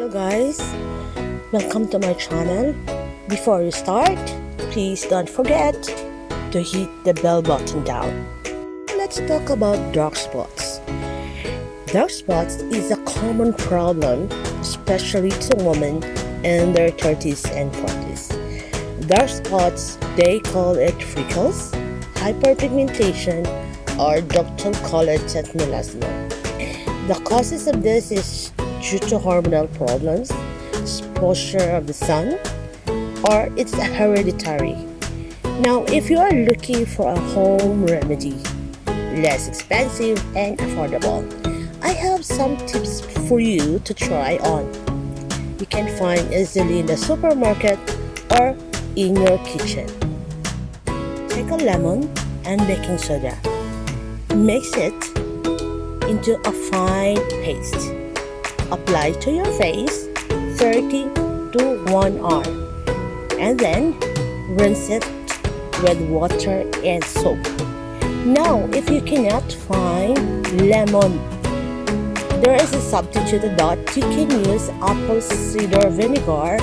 Hello guys, welcome to my channel. Before you start, please don't forget to hit the bell button down. Let's talk about dark spots. Dark spots is a common problem, especially to women in their 30s and 40s. Dark spots, they call it freckles, hyperpigmentation, or doctors call it melasma. The causes of this is due to hormonal problems, exposure of the sun, or it's hereditary. Now, if you are looking for a home remedy, less expensive and affordable, I have some tips for you to try on. You can find easily in the supermarket or in your kitchen. Take a lemon and baking soda. Mix it into a fine paste. Apply to your face 30 to 1 hour and then rinse it with water and soap. Now, if you cannot find lemon, there is a substitute that you can use apple cider vinegar,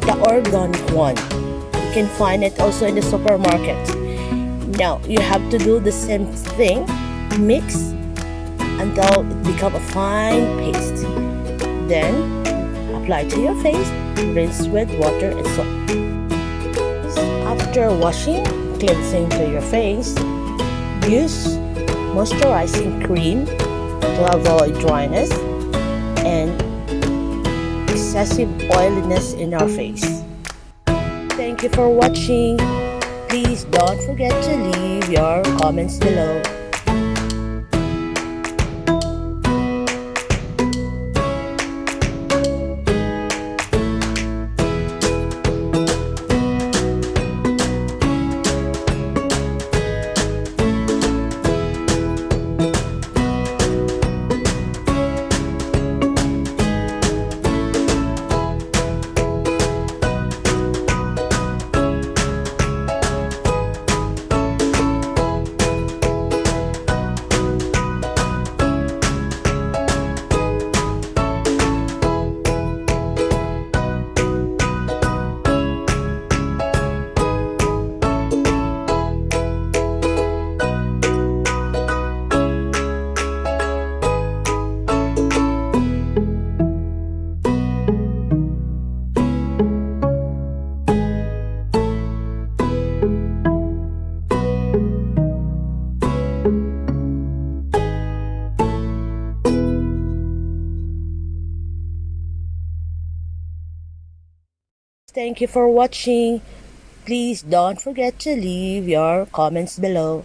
the organic one. You can find it also in the supermarket. Now, you have to do the same thing. Mix until it becomes a fine paste. Then, apply to your face, rinse with water and soap. After washing, cleansing to your face, use moisturizing cream to avoid dryness and excessive oiliness in our face. Thank you for watching. Please don't forget to leave your comments below. Thank you for watching. Please don't forget to leave your comments below.